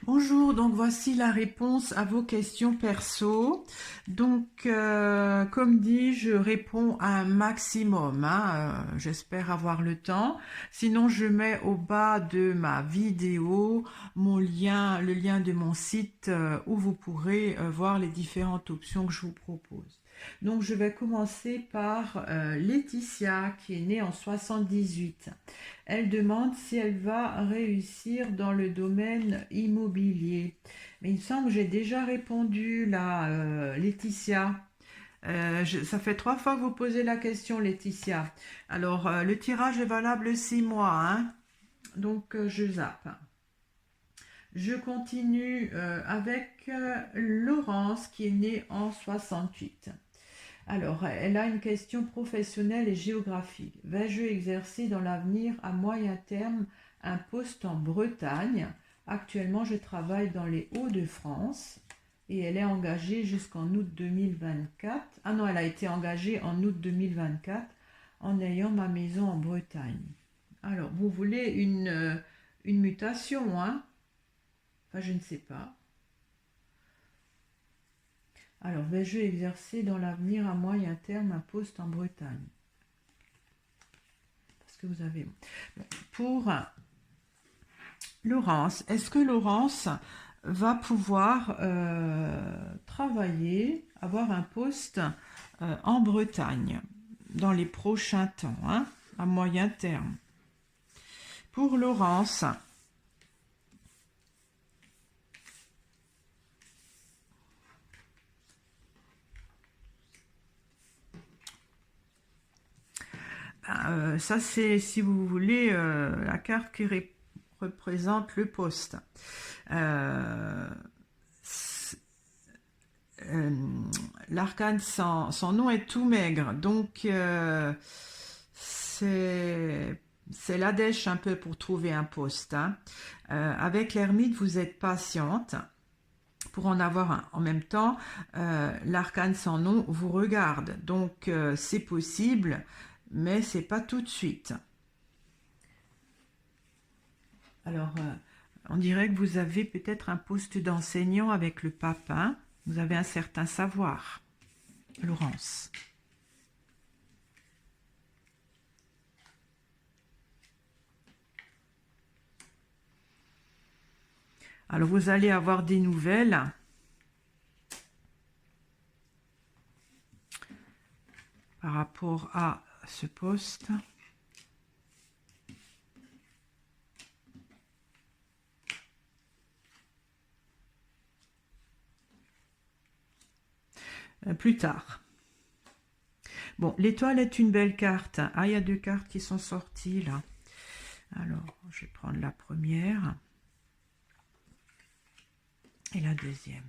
Bonjour, donc voici la réponse à vos questions perso. Donc, comme dit, je réponds à un maximum, hein, j'espère avoir le temps. Sinon, je mets au bas de ma vidéo mon lien, le lien de mon site où vous pourrez voir les différentes options que je vous propose. Donc, je vais commencer par Laetitia, qui est née en 78. Elle demande si elle va réussir dans le domaine immobilier. Mais il me semble que j'ai déjà répondu là, Laetitia. Ça fait 3 fois que vous posez la question, Laetitia. Alors, le tirage est valable 6 mois, hein, donc je zappe. Je continue avec Laurence qui est née en 68. Alors, elle a une question professionnelle et géographique. Vais-je exercer dans l'avenir à moyen terme un poste en Bretagne? Actuellement, je travaille dans les Hauts-de-France et elle est engagée jusqu'en août 2024. Ah non, elle a été engagée en août 2024 en ayant ma maison en Bretagne. Alors, vous voulez une mutation, hein? Enfin, je ne sais pas. Alors, vais-je exercer dans l'avenir à moyen terme un poste en Bretagne? Parce que vous avez... Pour Laurence, est-ce que Laurence va pouvoir travailler, avoir un poste en Bretagne dans les prochains temps, hein, à moyen terme? Pour Laurence, ça c'est, si vous voulez, la carte qui représente le poste. Euh, euh, L'arcane, son nom est tout maigre, donc c'est la dèche un peu pour trouver un poste, hein. Avec l'ermite, vous êtes patiente pour en avoir un. En même temps, l'arcane sans nom vous regarde, donc c'est possible, mais c'est pas tout de suite. Alors, on dirait que vous avez peut-être un poste d'enseignant avec le pape, hein. Vous avez un certain savoir, Laurence. Alors, vous allez avoir des nouvelles par rapport à ce poste. Plus tard. Bon, l'étoile est une belle carte. Ah, il y a 2 cartes qui sont sorties là. Alors, je vais prendre la première et la deuxième.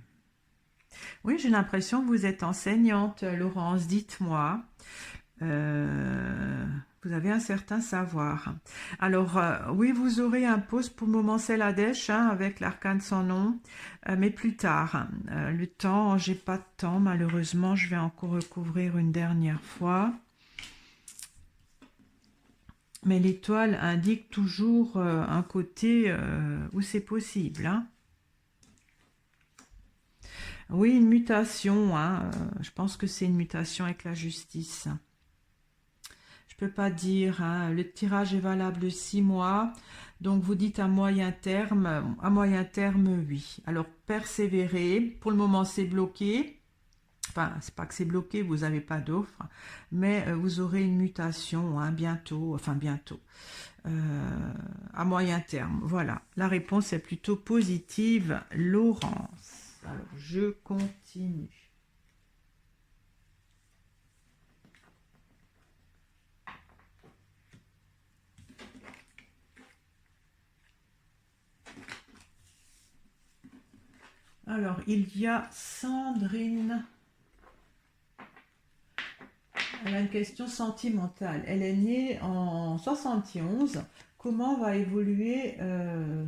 Oui, j'ai l'impression que vous êtes enseignante, Laurence. Dites-moi. Vous avez un certain savoir. Alors, oui, vous aurez un poste, pour le moment c'est la dèche, hein, avec l'arcane sans nom, mais plus tard. Le temps, j'ai pas de temps, malheureusement, je vais encore recouvrir une dernière fois. Mais l'étoile indique toujours un côté où c'est possible, hein. Oui, une mutation, hein, je pense que c'est une mutation avec la justice. Je peux pas dire, hein, le tirage est valable 6 mois, donc vous dites à moyen terme, oui. Alors persévérez, pour le moment c'est bloqué, enfin c'est pas que c'est bloqué, vous n'avez pas d'offre, mais vous aurez une mutation, hein, bientôt, enfin bientôt, à moyen terme. Voilà, la réponse est plutôt positive, Laurence. Alors je continue. Alors, il y a Sandrine. Elle a une question sentimentale. Elle est née en 71. Comment va évoluer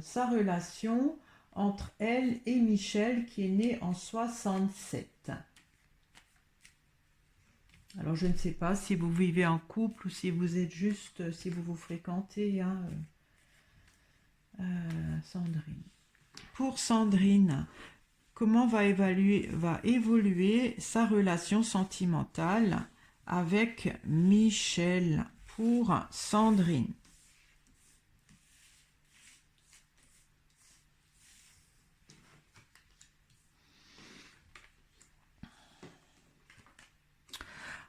sa relation entre elle et Michel, qui est né en 67? Alors, je ne sais pas si vous vivez en couple ou si vous êtes juste, si vous vous fréquentez, hein, Sandrine. pour Sandrine, comment va évoluer sa relation sentimentale avec Michel pour Sandrine?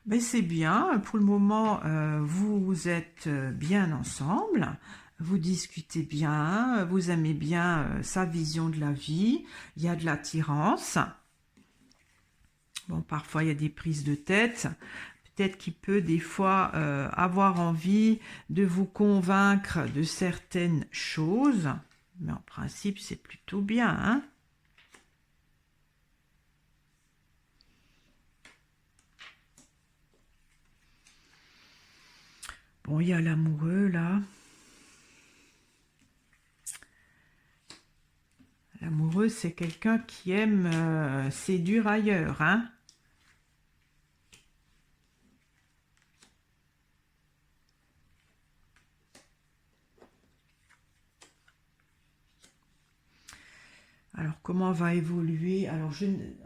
Ben c'est bien, pour le moment, vous êtes bien ensemble, vous discutez bien, vous aimez bien sa vision de la vie, il y a de l'attirance. Bon, parfois il y a des prises de tête, peut-être qu'il peut des fois avoir envie de vous convaincre de certaines choses, mais en principe c'est plutôt bien, hein. Bon, il y a l'amoureux là. L'amoureux, c'est quelqu'un qui aime séduire ailleurs, hein. Alors, comment va évoluer? Alors,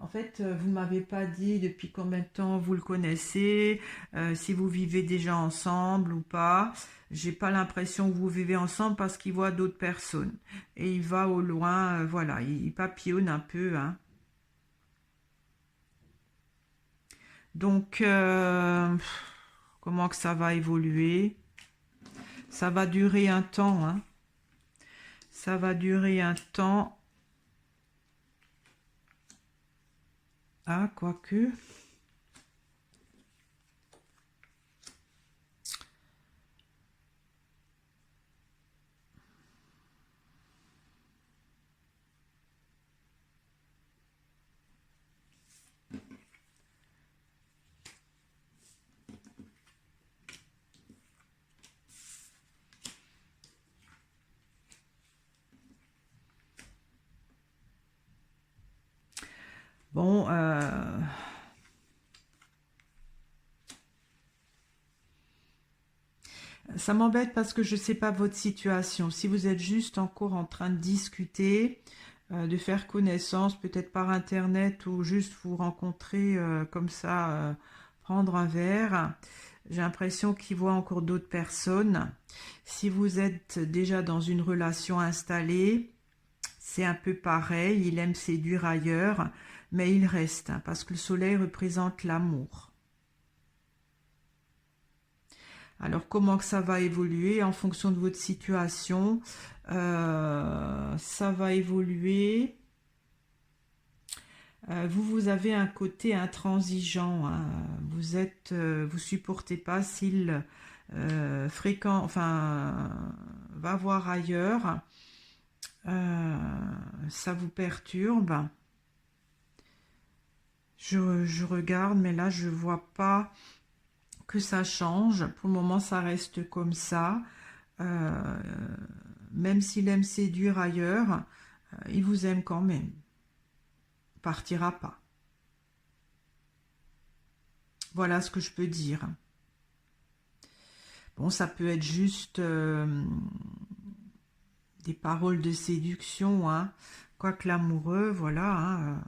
en fait, vous m'avez pas dit depuis combien de temps vous le connaissez, si vous vivez déjà ensemble ou pas. J'ai pas l'impression que vous vivez ensemble parce qu'il voit d'autres personnes. Et il va au loin, voilà, il papillonne un peu, hein. Donc, comment que ça va évoluer? Ça va durer un temps, hein. Ça va durer un temps. Ah, quoique. Bon, ça m'embête parce que je ne sais pas votre situation. Si vous êtes juste encore en train de discuter, de faire connaissance, peut-être par internet ou juste vous rencontrer comme ça, prendre un verre, j'ai l'impression qu'il voit encore d'autres personnes. Si vous êtes déjà dans une relation installée, c'est un peu pareil. Il aime séduire ailleurs, mais il reste, hein, parce que le soleil représente l'amour. Alors, comment que ça va évoluer en fonction de votre situation? Ça va évoluer. Vous avez un côté intransigeant, hein. Vous supportez pas s'il va voir ailleurs. Euh, Ça vous perturbe. Je regarde, mais là, je vois pas que ça change. Pour le moment, ça reste comme ça. Euh, Même s'il aime séduire ailleurs, il vous aime quand même. Il partira pas. Voilà ce que je peux dire. Bon, ça peut être juste des paroles de séduction, hein. Quoique l'amoureux, voilà, hein,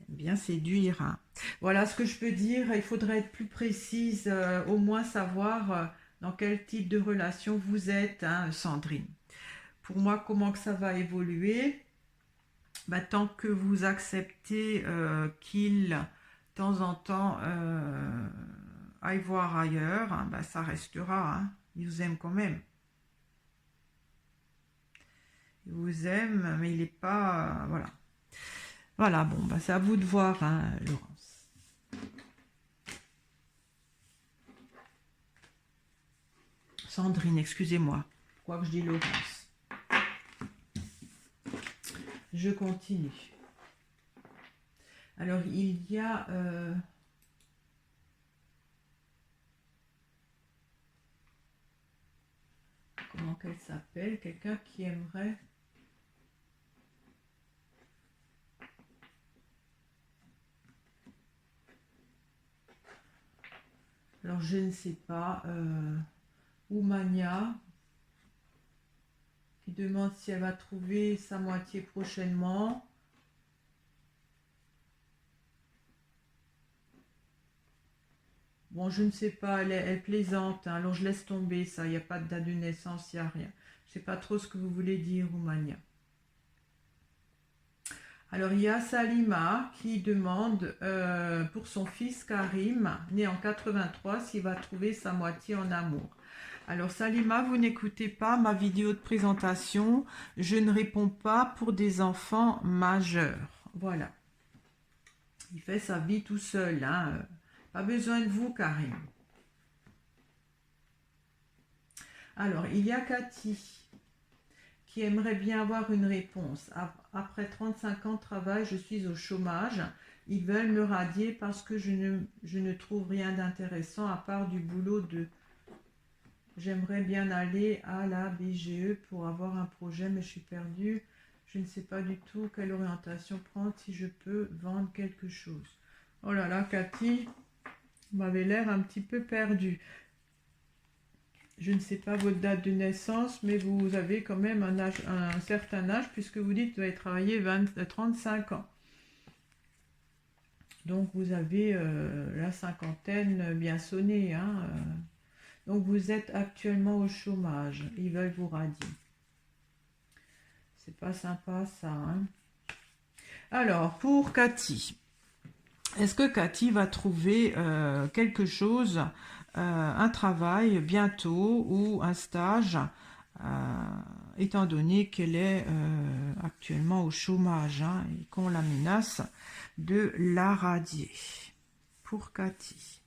aime bien séduire, hein. Voilà ce que je peux dire. Il faudrait être plus précise, au moins savoir dans quel type de relation vous êtes, hein, Sandrine. Pour moi, comment que ça va évoluer? Bah, tant que vous acceptez qu'il, de temps en temps, aille voir ailleurs, hein, bah, ça restera, hein. Il vous aime quand même. Il vous aime, mais il n'est pas... voilà. Voilà, bon, bah, c'est à vous de voir, hein, Laurence. Sandrine, excusez-moi. Quoi que je dis Laurence. Je continue. Alors, il y a... comment qu'elle s'appelle? Quelqu'un qui aimerait... Alors, je ne sais pas. Oumania, qui demande si elle va trouver sa moitié prochainement. Bon, je ne sais pas, elle plaisante, hein, alors je laisse tomber ça, il n'y a pas de date de naissance, il n'y a rien. Je ne sais pas trop ce que vous voulez dire, Roumania. Alors, il y a Salima qui demande pour son fils Karim, né en 83, s'il va trouver sa moitié en amour. Alors, Salima, vous n'écoutez pas ma vidéo de présentation. Je ne réponds pas pour des enfants majeurs. Voilà. Il fait sa vie tout seul, hein. Pas besoin de vous, Karim. Alors, il y a Cathy qui aimerait bien avoir une réponse. Après 35 ans de travail, je suis au chômage. Ils veulent me radier parce que je ne trouve rien d'intéressant à part du boulot de... J'aimerais bien aller à la BGE pour avoir un projet, mais je suis perdue. Je ne sais pas du tout quelle orientation prendre, si je peux vendre quelque chose. Oh là là, Cathy, vous m'avez l'air un petit peu perdue. Je ne sais pas votre date de naissance, mais vous avez quand même un certain âge, puisque vous dites que vous avez travaillé 35 ans. Donc vous avez la cinquantaine bien sonnée, hein. Donc vous êtes actuellement au chômage. Ils veulent vous radier. C'est pas sympa ça, hein. Alors, pour Cathy, est-ce que Cathy va trouver quelque chose, un travail bientôt ou un stage, étant donné qu'elle est actuellement au chômage, hein, et qu'on la menace de la radier? Pour Cathy.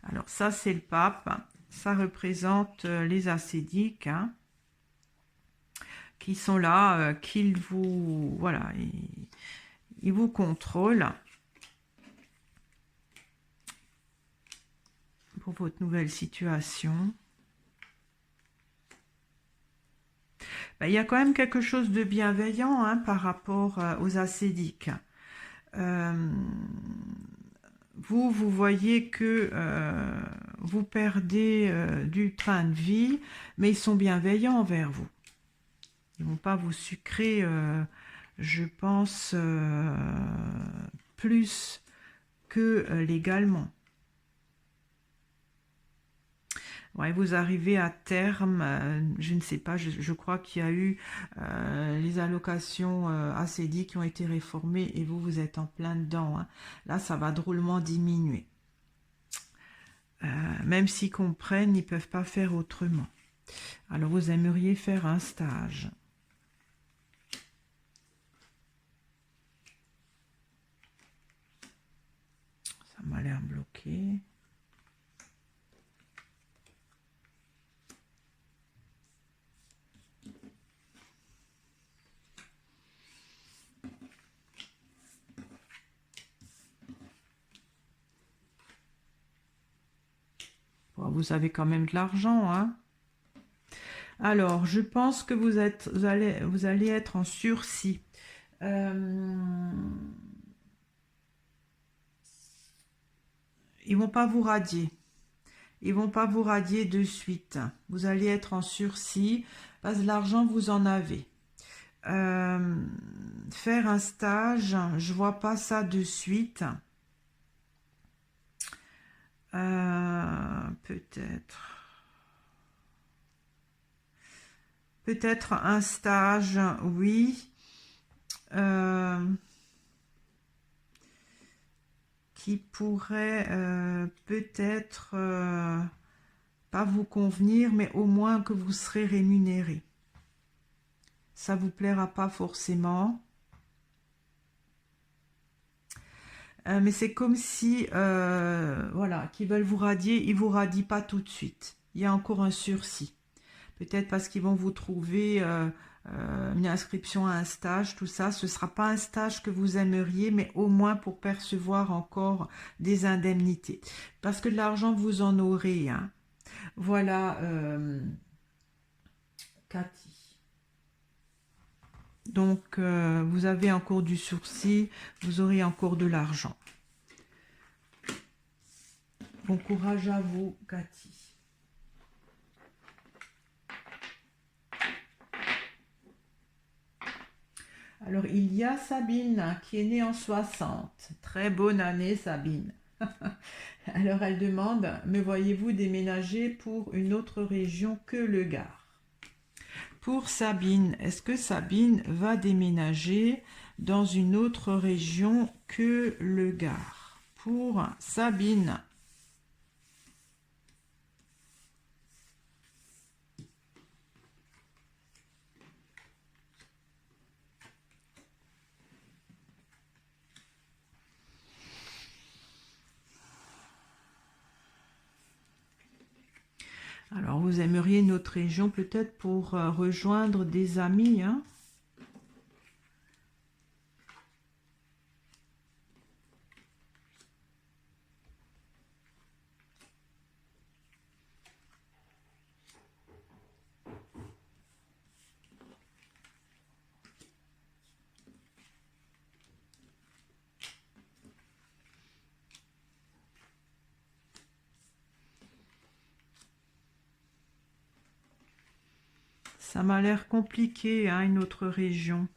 Alors ça, c'est le pape. Ça représente les ascédiques, hein, qui sont là, qu'ils vous... Voilà, ils vous contrôlent pour votre nouvelle situation. Ben, il y a quand même quelque chose de bienveillant, hein, par rapport aux ascédiques. Vous voyez que vous perdez du train de vie, mais ils sont bienveillants envers vous. Ils ne vont pas vous sucrer, je pense, plus que légalement. Ouais, vous arrivez à terme, je ne sais pas, je crois qu'il y a eu les allocations ACDI qui ont été réformées et vous êtes en plein dedans, hein. Là, ça va drôlement diminuer. Même s'ils comprennent, ils ne peuvent pas faire autrement. Alors, vous aimeriez faire un stage. Ça m'a l'air bloqué. Bon, vous avez quand même de l'argent, hein. Alors, je pense que vous allez être en sursis. Ils vont pas vous radier. Ils vont pas vous radier de suite. Vous allez être en sursis parce que l'argent, vous en avez. Faire un stage, je vois pas ça de suite. Peut-être un stage, oui. Qui pourrait peut-être pas vous convenir, mais au moins que vous serez rémunéré. Ça vous plaira pas forcément. Mais c'est comme si, voilà, qu'ils veulent vous radier, ils vous radient pas tout de suite. Il y a encore un sursis. Peut-être parce qu'ils vont vous trouver une inscription à un stage, tout ça. Ce ne sera pas un stage que vous aimeriez, mais au moins pour percevoir encore des indemnités. Parce que de l'argent, vous en aurez, hein. Voilà, Cathy. Donc, vous avez encore du sursis, vous aurez encore de l'argent. Bon courage à vous, Cathy. Alors, il y a Sabine qui est née en 60. Très bonne année, Sabine. Alors, elle demande, me voyez-vous déménager pour une autre région que le Gard? Pour Sabine, est-ce que Sabine va déménager dans une autre région que le Gard? Pour Sabine. Alors, vous aimeriez une autre région peut-être pour rejoindre des amis, hein? Ça m'a l'air compliqué, hein, une autre région.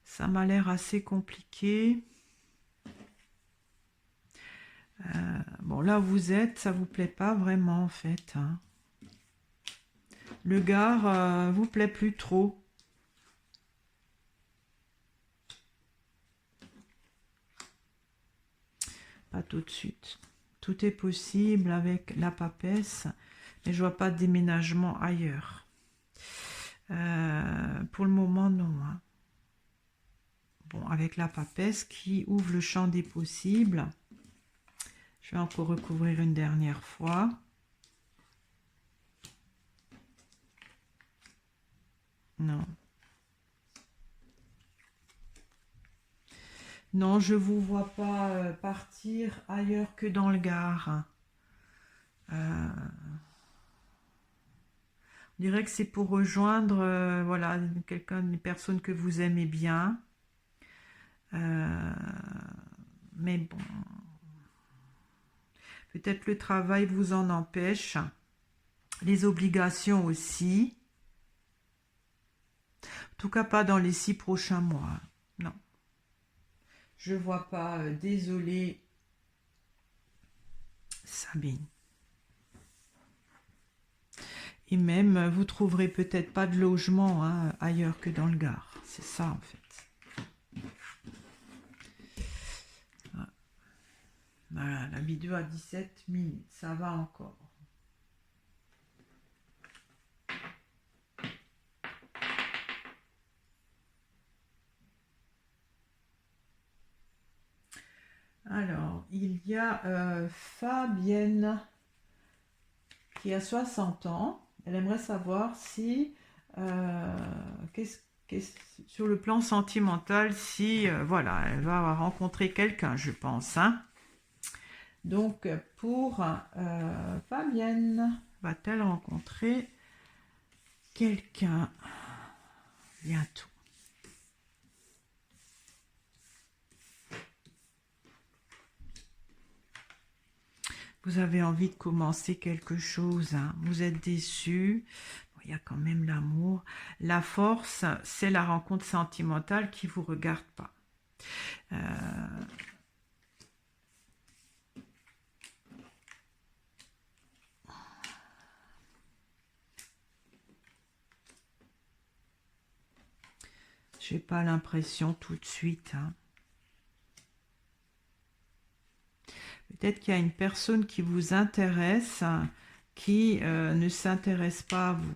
Ça m'a l'air assez compliqué. Bon, là où vous êtes, ça vous plaît pas vraiment en fait, hein. Le Gard vous plaît plus trop. Pas tout de suite. Tout est possible avec la papesse, mais je vois pas de déménagement ailleurs. Pour le moment, non, hein. Bon, avec la papesse qui ouvre le champ des possibles. Je vais encore recouvrir une dernière fois. Non. Non, je vous vois pas partir ailleurs que dans le Gard. On dirait que c'est pour rejoindre voilà, une personne que vous aimez bien. Mais bon, peut-être le travail vous en empêche. Les obligations aussi. En tout cas, pas dans les 6 prochains mois. Non. Je vois pas. Désolée, Sabine. Et même, vous trouverez peut-être pas de logement hein, ailleurs que dans le Gard. C'est ça, en fait. Voilà, la vidéo a 17 minutes. Ça va encore. Alors, il y a Fabienne qui a 60 ans. Elle aimerait savoir si, sur le plan sentimental, si, voilà, elle va rencontrer quelqu'un, je pense, hein. Donc, pour Fabienne, va-t-elle rencontrer quelqu'un bientôt? Vous avez envie de commencer quelque chose, hein. Vous êtes déçu. Bon, il y a quand même l'amour. La force, c'est la rencontre sentimentale qui ne vous regarde pas. Je n'ai pas l'impression tout de suite, hein. Peut-être qu'il y a une personne qui vous intéresse, qui ne s'intéresse pas à vous.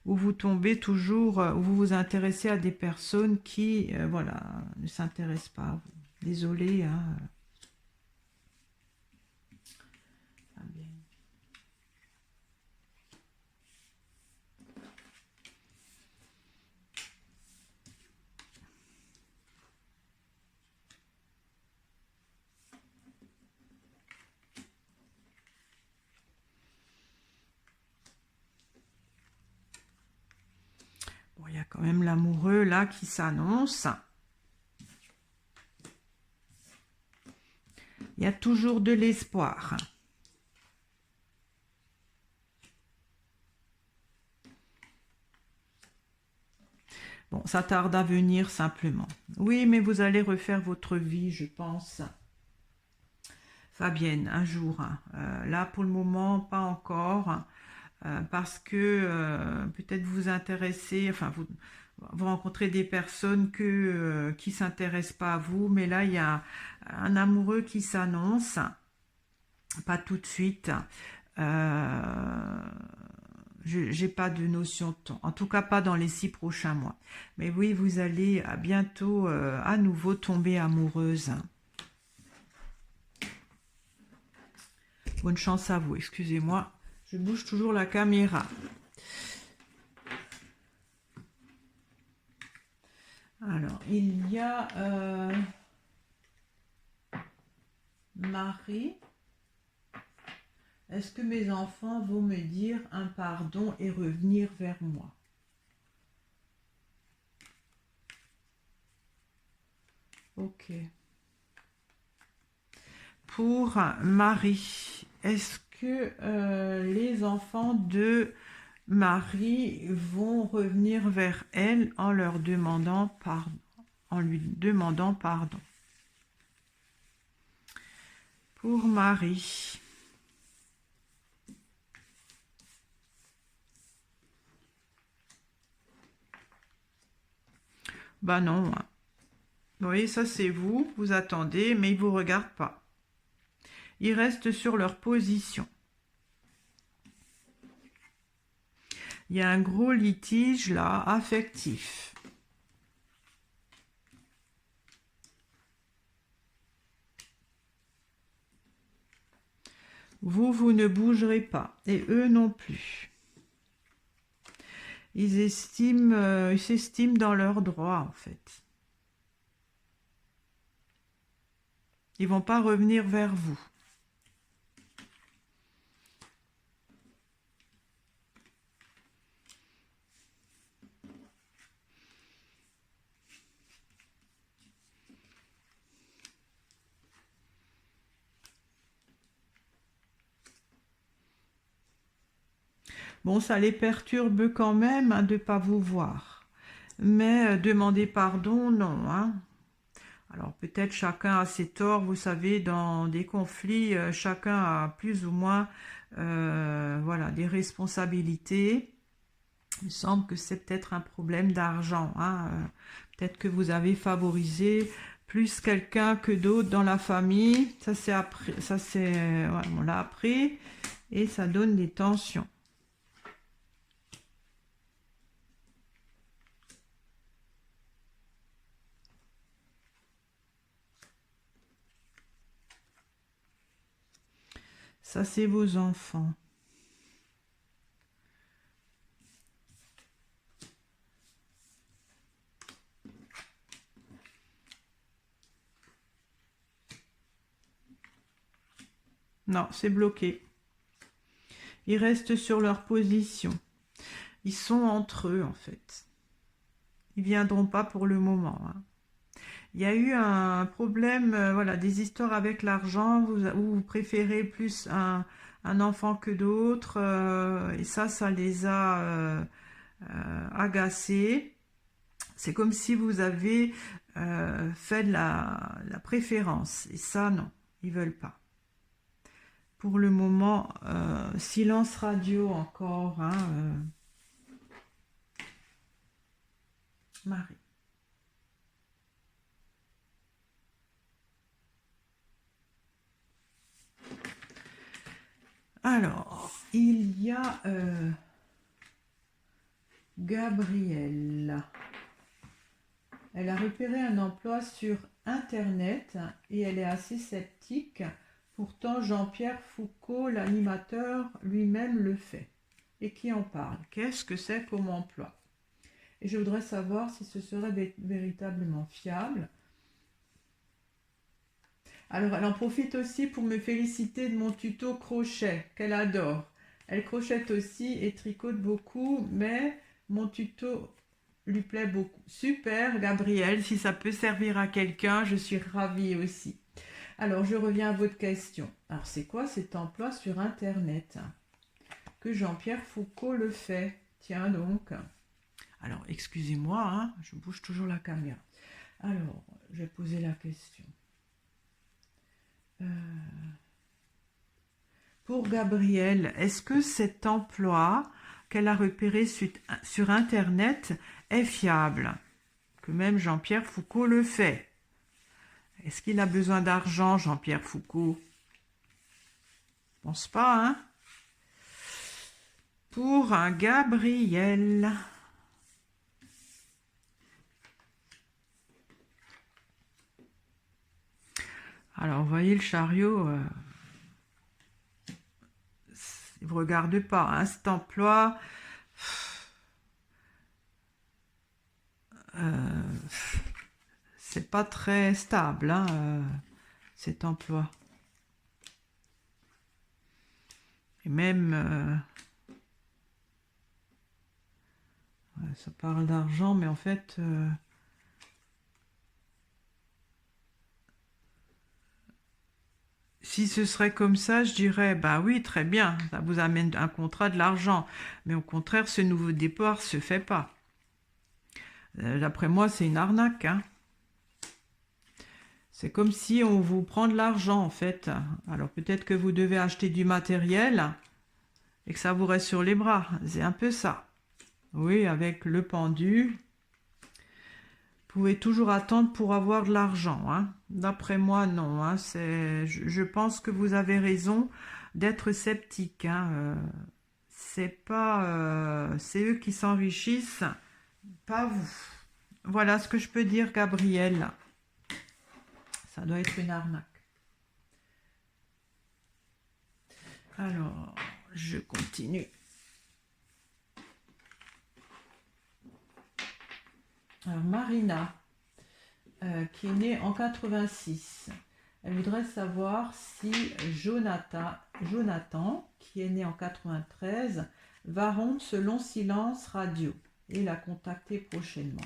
Ou vous tombez toujours, ou vous vous intéressez à des personnes qui, voilà, ne s'intéressent pas à vous. Désolée, hein. Ah, bien. Bon, il y a quand même l'amoureux là qui s'annonce. Il y a toujours de l'espoir. Bon, ça tarde à venir simplement. Oui, mais vous allez refaire votre vie, je pense. Fabienne, un jour. Là, pour le moment, pas encore. Parce que peut-être vous intéressez, enfin, vous rencontrez des personnes qui ne s'intéressent pas à vous. Mais là, il y a un amoureux qui s'annonce. Pas tout de suite. Je n'ai pas de notion de temps. En tout cas, pas dans les 6 prochains mois. Mais oui, vous allez bientôt à nouveau tomber amoureuse. Bonne chance à vous. Excusez-moi, je bouge toujours la caméra. Alors, il y a Marie. Est-ce que mes enfants vont me dire un pardon et revenir vers moi? Ok. Pour Marie, est-ce que les enfants de Marie vont revenir vers elle en leur demandant pardon, en lui demandant pardon? Pour Marie. Bah non. Vous voyez, ça c'est vous, vous attendez, mais ils ne vous regardent pas. Ils restent sur leur position. Il y a un gros litige là, affectif. Vous ne bougerez pas, et eux non plus. Ils s'estiment dans leurs droits, en fait. Ils vont pas revenir vers vous. Bon, ça les perturbe quand même hein, de ne pas vous voir. Mais demander pardon, non. Hein. Alors peut-être chacun a ses torts, vous savez, dans des conflits, chacun a plus ou moins voilà, des responsabilités. Il me semble que c'est peut-être un problème d'argent. Hein. Peut-être que vous avez favorisé plus quelqu'un que d'autres dans la famille. Ça c'est après, ça c'est, ouais, on l'a appris et ça donne des tensions. Ça c'est vos enfants. Non, c'est bloqué. Ils restent sur leur position. Ils sont entre eux en fait. Ils viendront pas pour le moment. Hein. Il y a eu un problème, voilà, des histoires avec l'argent, où vous préférez plus un enfant que d'autres, et ça les a agacés. C'est comme si vous avez fait de la préférence, et ça non, ils veulent pas. Pour le moment, silence radio encore, hein, Marie. Alors, il y a Gabrielle. Elle a repéré un emploi sur Internet et elle est assez sceptique. Pourtant, Jean-Pierre Foucault, l'animateur, lui-même le fait. Et qui en parle? Qu'est-ce que c'est comme emploi? Et je voudrais savoir si ce serait véritablement fiable. Alors, elle en profite aussi pour me féliciter de mon tuto crochet, qu'elle adore. Elle crochette aussi et tricote beaucoup, mais mon tuto lui plaît beaucoup. Super, Gabrielle, si ça peut servir à quelqu'un, je suis ravie aussi. Alors, je reviens à votre question. Alors, c'est quoi cet emploi sur Internet que Jean-Pierre Foucault le fait? Tiens donc. Alors, excusez-moi, hein, je bouge toujours la caméra. Alors, je vais poser la question. Pour Gabrielle, est-ce que cet emploi qu'elle a repéré sur Internet est fiable? Que même Jean-Pierre Foucault le fait. Est-ce qu'il a besoin d'argent, Jean-Pierre Foucault? Je pense pas, hein? Pour un Gabriel. Alors, vous voyez le chariot, il ne vous regarde pas, hein, cet emploi. C'est pas très stable, hein, cet emploi. Et même, ça parle d'argent, mais en fait, si ce serait comme ça, je dirais, bah oui, très bien, ça vous amène un contrat, de l'argent. Mais au contraire, ce nouveau départ se fait pas. D'après moi, c'est une arnaque, hein. C'est comme si on vous prend de l'argent, en fait. Alors peut-être que vous devez acheter du matériel et que ça vous reste sur les bras. C'est un peu ça. Oui, avec le pendu, vous pouvez toujours attendre pour avoir de l'argent, hein. D'après moi, non, hein. Je pense que vous avez raison d'être sceptique, hein. C'est pas, c'est eux qui s'enrichissent, pas vous. Voilà ce que je peux dire, Gabriel. Ça doit être une arnaque. Alors, je continue. Alors, Marina, qui est née en 86. Elle voudrait savoir si Jonathan, qui est né en 93, va rompre ce long silence radio et la contacter prochainement.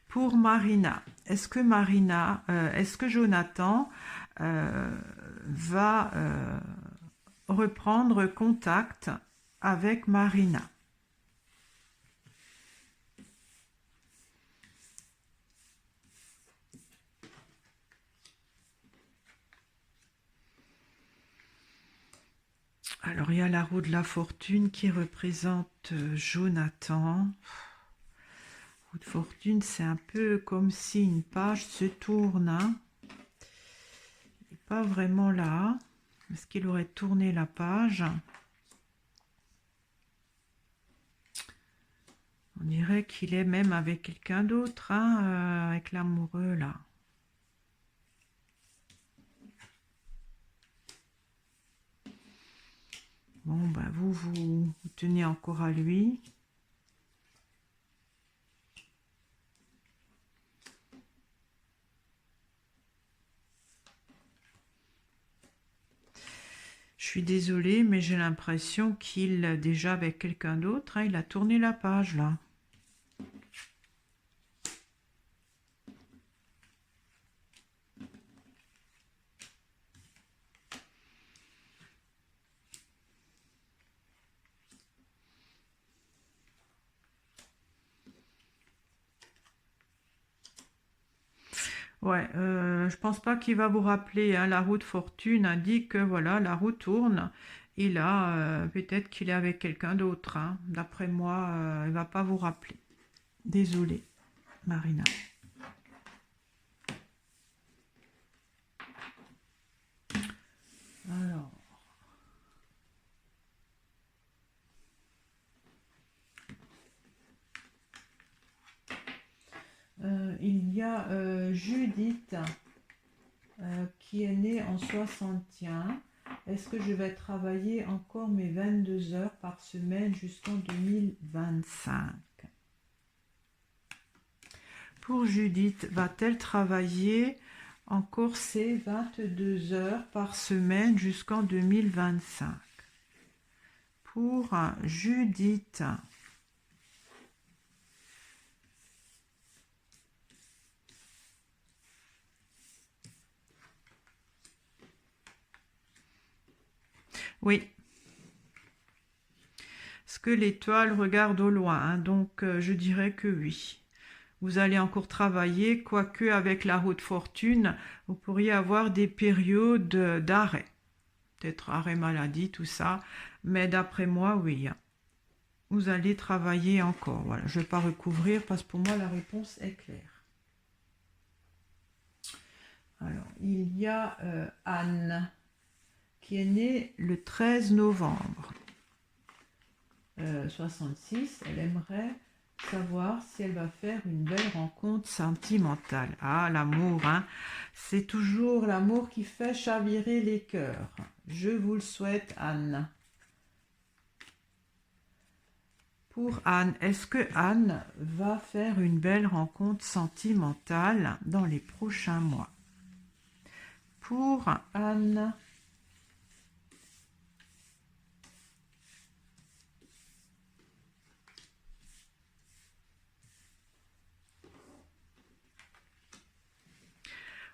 Pour Marina, est-ce que Jonathan va reprendre contact avec Marina? Alors, il y a la roue de la fortune qui représente Jonathan. Roue de fortune, c'est un peu comme si une page se tourne, hein. Il n'est pas vraiment là. Est-ce qu'il aurait tourné la page? On dirait qu'il est même avec quelqu'un d'autre, hein, avec l'amoureux, là. Bon, ben vous tenez encore à lui. Je suis désolée, mais j'ai l'impression qu'il, déjà avec quelqu'un d'autre, hein, il a tourné la page, là. Ouais, je pense pas qu'il va vous rappeler, hein. La roue de fortune indique que voilà, la roue tourne. Et là, peut-être qu'il est avec quelqu'un d'autre, hein. D'après moi, il va pas vous rappeler. Désolée, Marina. Alors. Il y a Judith qui est née en 61. Est-ce que je vais travailler encore mes 22 heures par semaine jusqu'en 2025? Pour Judith, va-t-elle travailler encore ses 22 heures par semaine jusqu'en 2025? Pour Judith, Oui, parce que l'étoile regarde au loin, hein, donc je dirais que oui. Vous allez encore travailler, quoique avec la roue de fortune, vous pourriez avoir des périodes d'arrêt. Peut-être arrêt maladie, tout ça. Mais d'après moi, oui. Vous allez travailler encore. Voilà, je ne vais pas recouvrir parce que pour moi, la réponse est claire. Alors, il y a Anne qui est née le 13 novembre 66. Elle aimerait savoir si elle va faire une belle rencontre sentimentale. Ah, l'amour, hein. C'est toujours l'amour qui fait chavirer les cœurs. Je vous le souhaite, Anne. Pour Anne, est-ce que Anne va faire une belle rencontre sentimentale dans les prochains mois? Pour Anne,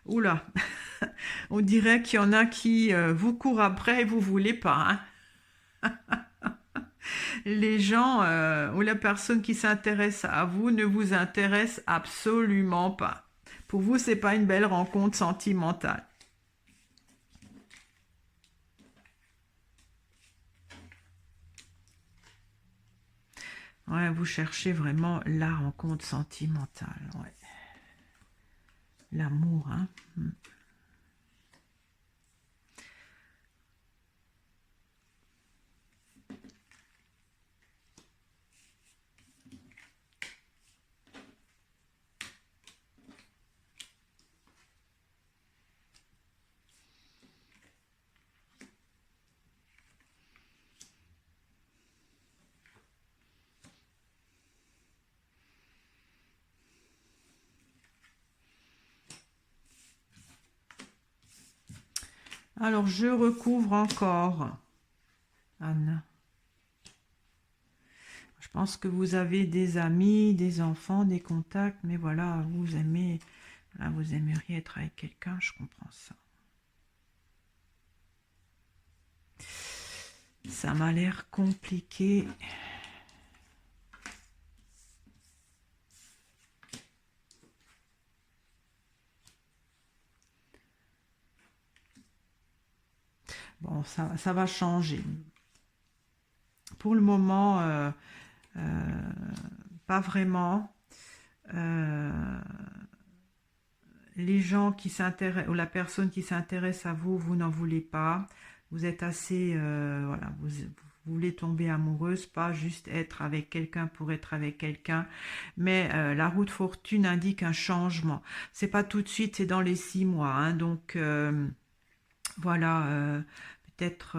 oula, on dirait qu'il y en a qui vous courent après et vous voulez pas, hein. Les gens ou la personne qui s'intéresse à vous ne vous intéresse absolument pas. Pour vous, c'est pas une belle rencontre sentimentale. Ouais, vous cherchez vraiment la rencontre sentimentale. Ouais. L'amour, hein. Alors, je recouvre encore, Anne. Je pense que vous avez des amis, des enfants, des contacts, mais voilà, vous aimez, voilà, vous aimeriez être avec quelqu'un, je comprends ça. Ça m'a l'air compliqué. Bon, ça va changer. Pour le moment, pas vraiment. Euh, les gens qui s'intéressent, ou la personne qui s'intéresse à vous, vous n'en voulez pas. Vous êtes assez, voilà, vous voulez tomber amoureuse, pas juste être avec quelqu'un pour être avec quelqu'un. Mais la roue de fortune indique un changement. C'est pas tout de suite, c'est dans les 6 mois, hein, donc voilà. Peut-être,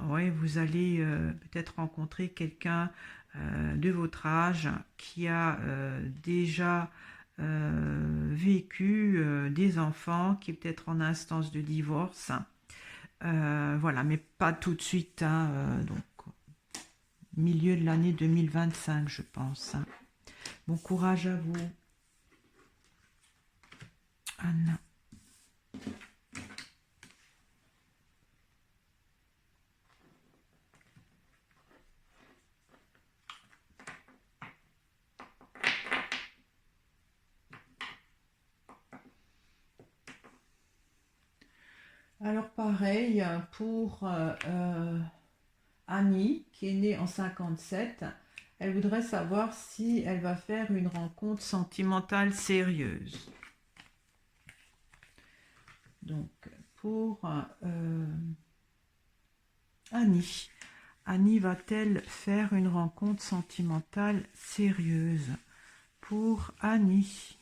ouais, vous allez peut-être rencontrer quelqu'un de votre âge qui a déjà vécu des enfants, qui est peut-être en instance de divorce. Voilà, mais pas tout de suite, hein, donc milieu de l'année 2025, je pense, hein. Bon courage à vous, Anne. Alors pareil pour Annie, qui est née en 57, elle voudrait savoir si elle va faire une rencontre sentimentale sérieuse. Donc, pour Annie, Annie va-t-elle faire une rencontre sentimentale sérieuse? Pour Annie.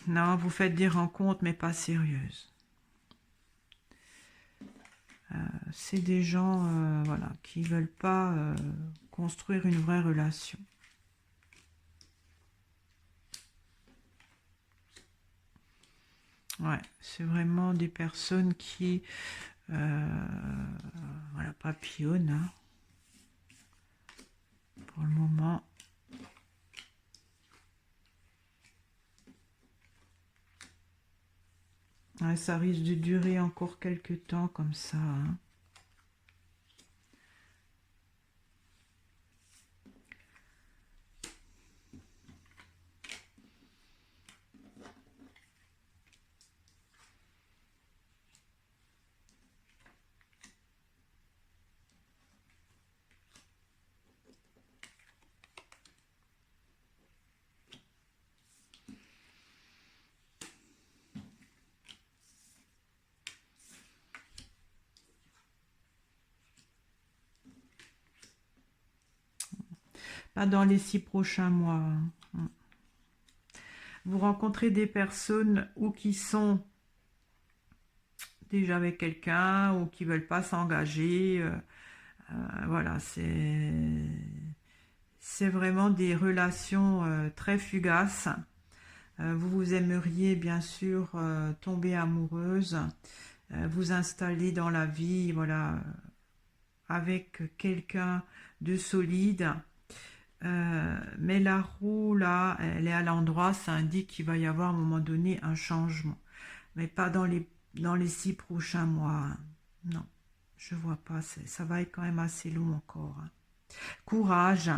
Non, vous faites des rencontres, mais pas sérieuses. C'est des gens voilà, qui ne veulent pas construire une vraie relation. Ouais, c'est vraiment des personnes qui voilà, papillonnent, hein, pour le moment. Ouais, ça risque de durer encore quelques temps comme ça, hein. Pas dans les 6 prochains mois, hein. Vous rencontrez des personnes ou qui sont déjà avec quelqu'un ou qui veulent pas s'engager. Voilà, c'est vraiment des relations très fugaces. Vous aimeriez bien sûr tomber amoureuse, vous installer dans la vie, voilà, avec quelqu'un de solide. Mais la roue là, elle est à l'endroit, ça indique qu'il va y avoir à un moment donné un changement, mais pas dans les 6 prochains mois, hein. Non, je vois pas, ça va être quand même assez long encore, hein. Courage,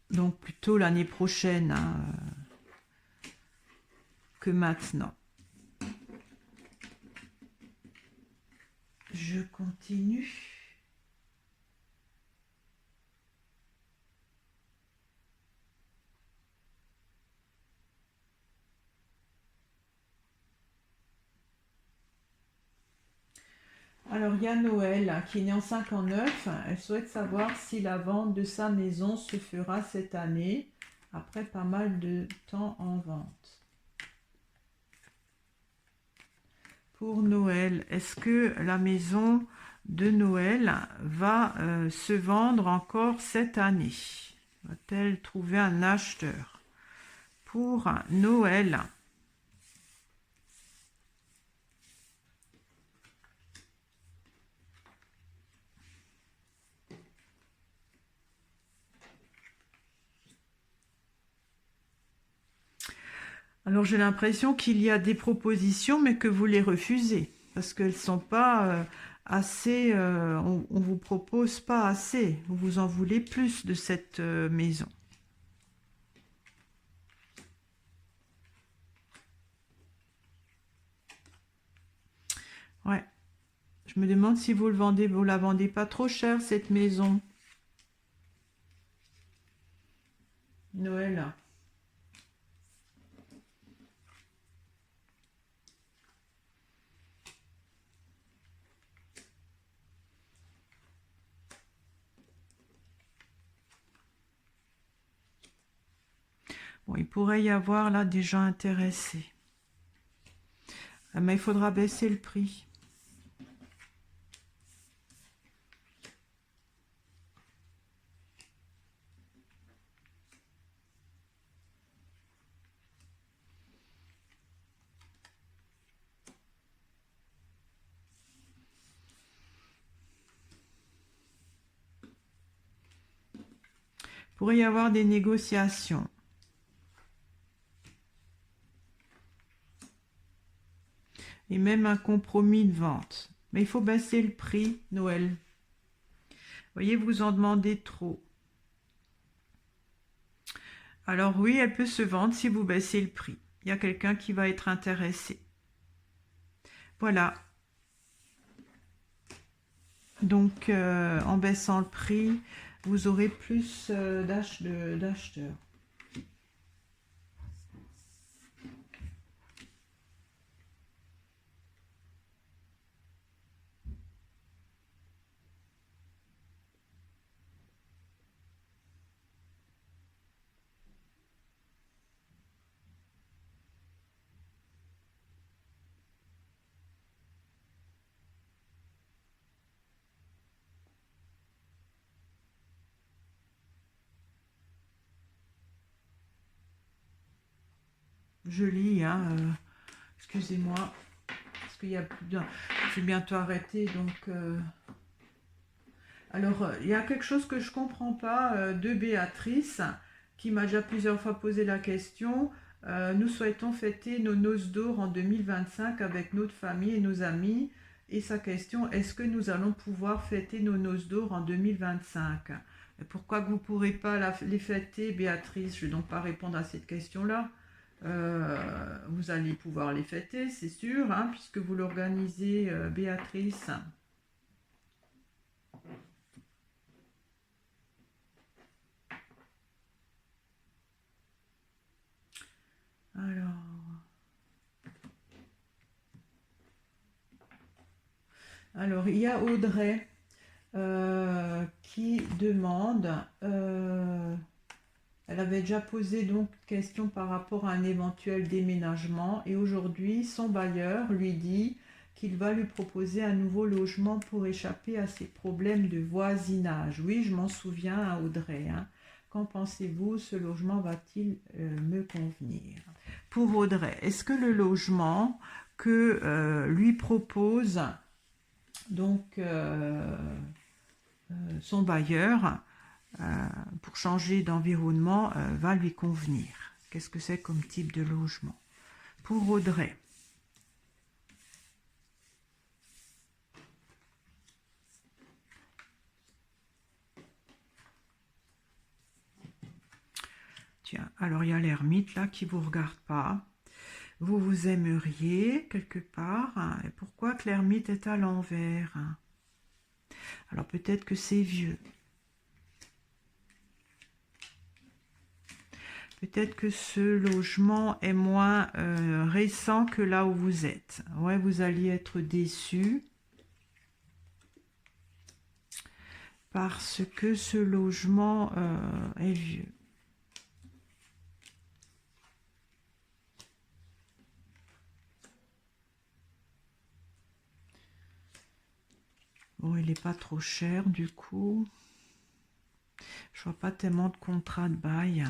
donc plutôt l'année prochaine, hein, que maintenant. Je continue. Alors, il y a Noël qui est née en 59. Elle souhaite savoir si la vente de sa maison se fera cette année, après pas mal de temps en vente. Pour Noël, est-ce que la maison de Noël va se vendre encore cette année? Va-t-elle trouver un acheteur? Pour Noël. Alors j'ai l'impression qu'il y a des propositions, mais que vous les refusez, parce qu'elles ne sont pas assez, on ne vous propose pas assez, vous en voulez plus de cette maison. Ouais, je me demande si vous le vendez, vous la vendez pas trop cher cette maison. Noël. Bon, il pourrait y avoir là des gens intéressés. Mais il faudra baisser le prix. Il pourrait y avoir des négociations. Et même un compromis de vente. Mais il faut baisser le prix, Noël. Vous voyez, vous en demandez trop. Alors oui, elle peut se vendre si vous baissez le prix. Il y a quelqu'un qui va être intéressé. Voilà. Donc, en baissant le prix, vous aurez plus d'acheteurs. Je lis, hein, excusez-moi, parce qu'il y a plus d'un. Je vais bientôt arrêter, donc. Alors, il y a quelque chose que je comprends pas de Béatrice, qui m'a déjà plusieurs fois posé la question. Nous souhaitons fêter nos noces d'or en 2025 avec notre famille et nos amis. Et sa question, est-ce que nous allons pouvoir fêter nos noces d'or en 2025? Et pourquoi que vous ne pourrez pas les fêter, Béatrice? Je ne vais donc pas répondre à cette question-là. Vous allez pouvoir les fêter, c'est sûr, hein, puisque vous l'organisez, Béatrice. Alors, il y a Audrey qui demande, elle avait déjà posé donc une question par rapport à un éventuel déménagement et aujourd'hui son bailleur lui dit qu'il va lui proposer un nouveau logement pour échapper à ses problèmes de voisinage. Oui, je m'en souviens, hein, Audrey, hein. Qu'en pensez-vous? Ce logement va-t-il me convenir? Pour Audrey, est-ce que le logement que lui propose donc son bailleur pour changer d'environnement va lui convenir? Qu'est-ce que c'est comme type de logement? Pour Audrey. Tiens, alors il y a l'ermite là qui ne vous regarde pas. Vous vous aimeriez quelque part. Hein, et pourquoi que l'ermite est à l'envers? Hein? Alors peut-être que c'est vieux. Peut-être que ce logement est moins récent que là où vous êtes. Ouais, vous alliez être déçu. Parce que ce logement est vieux. Bon, il n'est pas trop cher du coup. Je vois pas tellement de contrats de bail.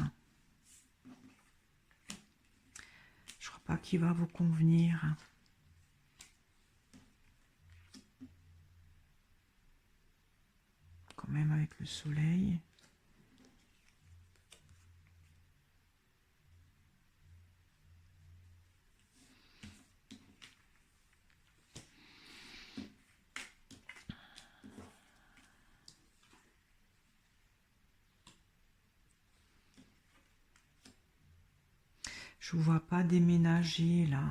Je crois pas qu'il va vous convenir. Quand même avec le soleil. Je ne vous vois pas déménager là.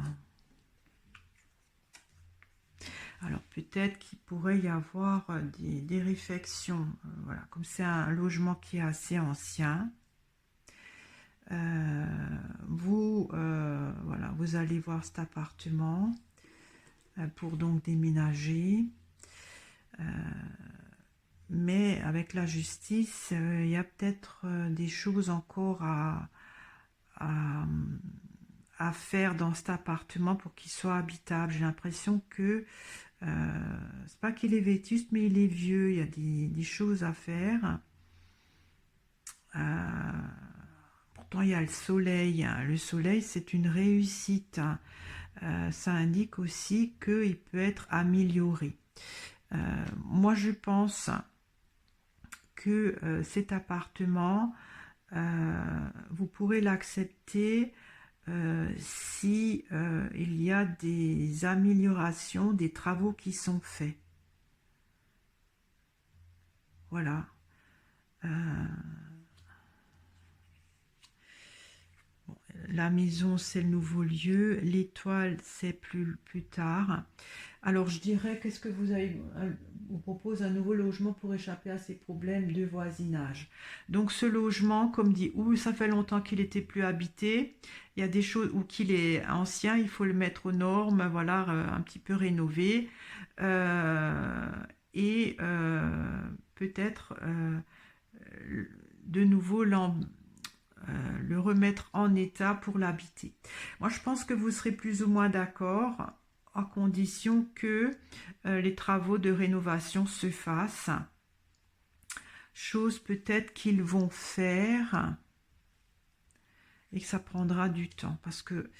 Alors peut-être qu'il pourrait y avoir des réflexions. Voilà, comme c'est un logement qui est assez ancien. Voilà, vous allez voir cet appartement pour donc déménager. Mais avec la justice, il y a peut-être des choses encore à faire dans cet appartement pour qu'il soit habitable. J'ai l'impression que c'est pas qu'il est vétuste, mais il est vieux. Il y a des choses à faire. Pourtant, il y a le soleil. Le soleil, c'est une réussite. Ça indique aussi qu'il peut être amélioré. Moi, je pense que cet appartement, vous pourrez l'accepter si il y a des améliorations, des travaux qui sont faits. Voilà. La maison, c'est le nouveau lieu. L'étoile, c'est plus tard. Alors, je dirais, qu'est-ce que vous propose un nouveau logement pour échapper à ces problèmes de voisinage. Donc, ce logement, comme dit, ou ça fait longtemps qu'il n'était plus habité, il y a des choses, ou qu'il est ancien, il faut le mettre aux normes, voilà, un petit peu rénové. Et peut-être de nouveau le remettre en état pour l'habiter. Moi, je pense que vous serez plus ou moins d'accord à condition que les travaux de rénovation se fassent. Chose peut-être qu'ils vont faire et que ça prendra du temps parce que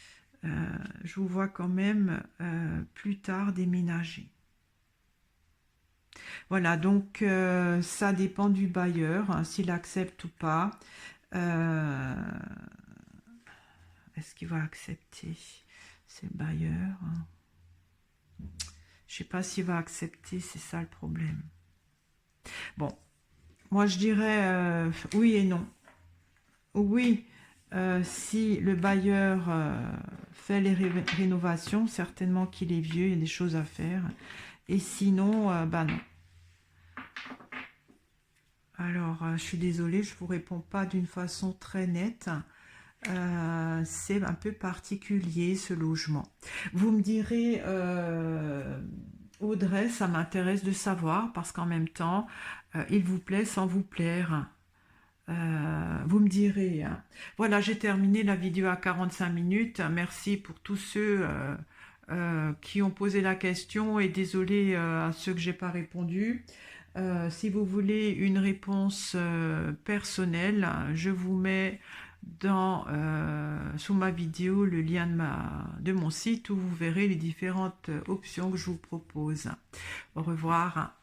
je vous vois quand même plus tard déménager. Voilà, donc ça dépend du bailleur, hein, s'il accepte ou pas. Est-ce qu'il va accepter? C'est le bailleur. Je sais pas s'il va accepter, c'est ça le problème. Bon, moi je dirais oui et non. Oui, si le bailleur fait les rénovations, certainement qu'il est vieux, il y a des choses à faire. Et sinon, bah non. Alors, je suis désolée, je vous réponds pas d'une façon très nette. C'est un peu particulier ce logement. Vous me direz, Audrey, ça m'intéresse de savoir parce qu'en même temps, il vous plaît sans vous plaire. Vous me direz, hein. Voilà, j'ai terminé la vidéo à 45 minutes. Merci pour tous ceux qui ont posé la question et désolé à ceux que j'ai pas répondu. Si vous voulez une réponse personnelle, je vous mets sous ma vidéo le lien de mon site où vous verrez les différentes options que je vous propose. Au revoir.